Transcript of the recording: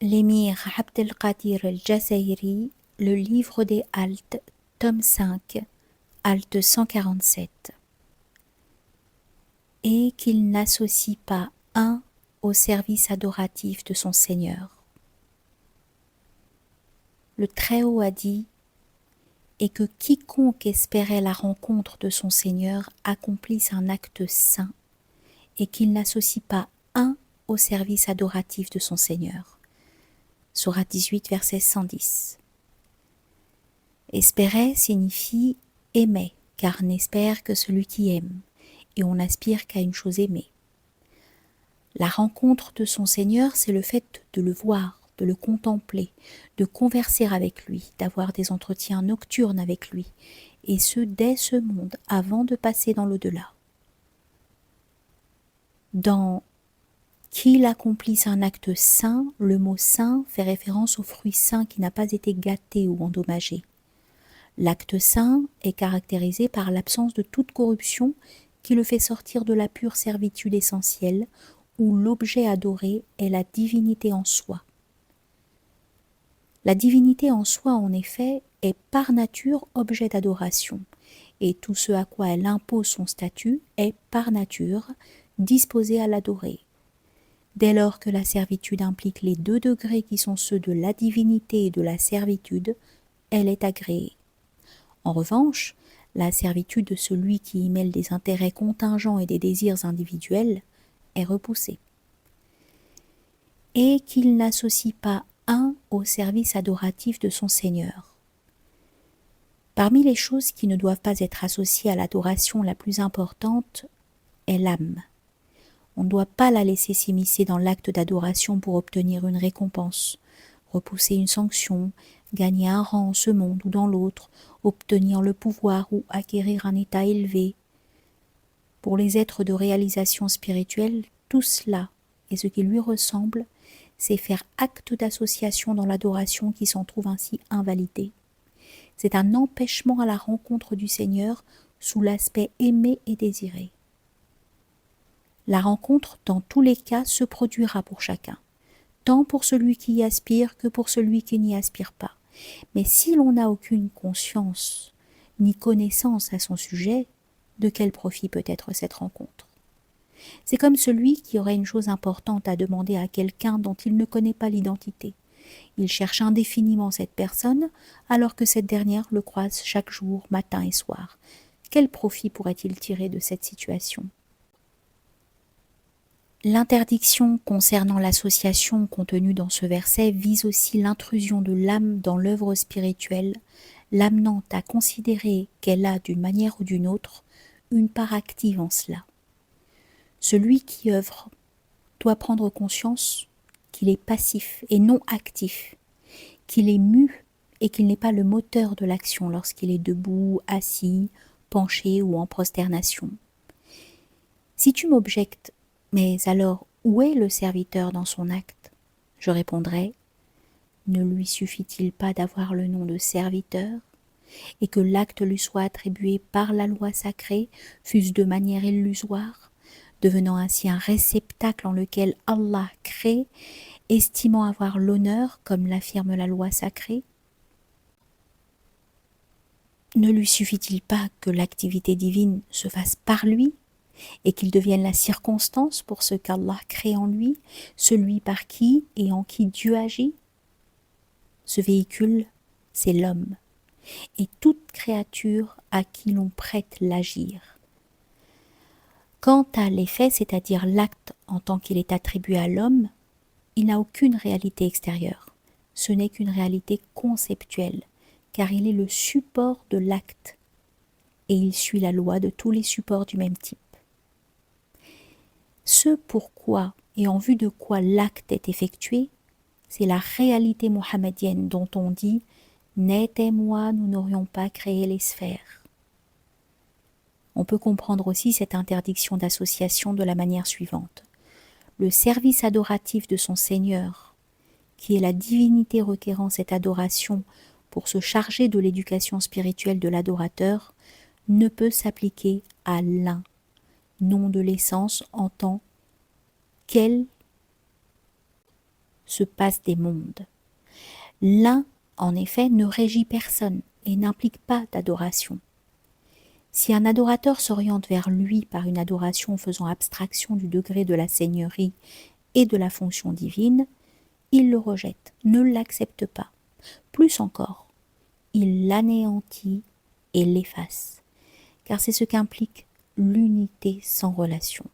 L'émir Abdelkadir el-Jazairi, le livre des haltes, tome 5, halte 147. Et qu'il n'associe pas un au service adoratif de son Seigneur. Le Très-Haut a dit « Et que quiconque espérait la rencontre de son Seigneur accomplisse un acte saint, et qu'il n'associe pas un au service adoratif de son Seigneur. » Sourate 18, verset 110. Espérer signifie aimer, car n'espère que celui qui aime, et on n'aspire qu'à une chose aimée. La rencontre de son Seigneur, c'est le fait de le voir, de le contempler, de converser avec lui, d'avoir des entretiens nocturnes avec lui, et ce dès ce monde, avant de passer dans l'au-delà. Dans qu'il accomplisse un acte saint, le mot saint fait référence au fruit saint qui n'a pas été gâté ou endommagé. L'acte saint est caractérisé par l'absence de toute corruption qui le fait sortir de la pure servitude essentielle où l'objet adoré est la divinité en soi. La divinité en soi, en effet, est par nature objet d'adoration, et tout ce à quoi elle impose son statut est par nature disposé à l'adorer. Dès lors que la servitude implique les deux degrés qui sont ceux de la divinité et de la servitude, elle est agréée. En revanche, la servitude de celui qui y mêle des intérêts contingents et des désirs individuels est repoussée. Et qu'il n'associe pas un au service adoratif de son Seigneur. Parmi les choses qui ne doivent pas être associées à l'adoration la plus importante est l'âme. On ne doit pas la laisser s'immiscer dans l'acte d'adoration pour obtenir une récompense, repousser une sanction, gagner un rang en ce monde ou dans l'autre, obtenir le pouvoir ou acquérir un état élevé. Pour les êtres de réalisation spirituelle, tout cela et ce qui lui ressemble, c'est faire acte d'association dans l'adoration qui s'en trouve ainsi invalidé. C'est un empêchement à la rencontre du Seigneur sous l'aspect aimé et désiré. La rencontre, dans tous les cas, se produira pour chacun, tant pour celui qui y aspire que pour celui qui n'y aspire pas. Mais si l'on n'a aucune conscience ni connaissance à son sujet, de quel profit peut être cette rencontre? C'est comme celui qui aurait une chose importante à demander à quelqu'un dont il ne connaît pas l'identité. Il cherche indéfiniment cette personne, alors que cette dernière le croise chaque jour, matin et soir. Quel profit pourrait-il tirer de cette situation? L'interdiction concernant l'association contenue dans ce verset vise aussi l'intrusion de l'âme dans l'œuvre spirituelle, l'amenant à considérer qu'elle a, d'une manière ou d'une autre, une part active en cela. Celui qui œuvre doit prendre conscience qu'il est passif et non actif, qu'il est mu et qu'il n'est pas le moteur de l'action lorsqu'il est debout, assis, penché ou en prosternation. Si tu m'objectes, mais alors où est le serviteur dans son acte? Je répondrai, ne lui suffit-il pas d'avoir le nom de serviteur et que l'acte lui soit attribué par la loi sacrée, fût-ce de manière illusoire, devenant ainsi un réceptacle en lequel Allah crée, estimant avoir l'honneur, comme l'affirme la loi sacrée? Ne lui suffit-il pas que l'activité divine se fasse par lui et qu'il devienne la circonstance pour ce qu'Allah crée en lui, celui par qui et en qui Dieu agit? Ce véhicule, c'est l'homme, et toute créature à qui l'on prête l'agir. Quant à l'effet, c'est-à-dire l'acte en tant qu'il est attribué à l'homme, il n'a aucune réalité extérieure. Ce n'est qu'une réalité conceptuelle, car il est le support de l'acte, et il suit la loi de tous les supports du même type. Ce pourquoi et en vue de quoi l'acte est effectué, c'est la réalité mohammedienne dont on dit « Net et moi, nous n'aurions pas créé les sphères ». On peut comprendre aussi cette interdiction d'association de la manière suivante. Le service adoratif de son Seigneur, qui est la divinité requérant cette adoration pour se charger de l'éducation spirituelle de l'adorateur, ne peut s'appliquer à l'un, nom de l'essence en tant qu'elle se passe des mondes. L'un, en effet, ne régit personne et n'implique pas d'adoration. Si un adorateur s'oriente vers lui par une adoration faisant abstraction du degré de la seigneurie et de la fonction divine, il le rejette, ne l'accepte pas. Plus encore, il l'anéantit et l'efface, car c'est ce qu'implique l'unité sans relation.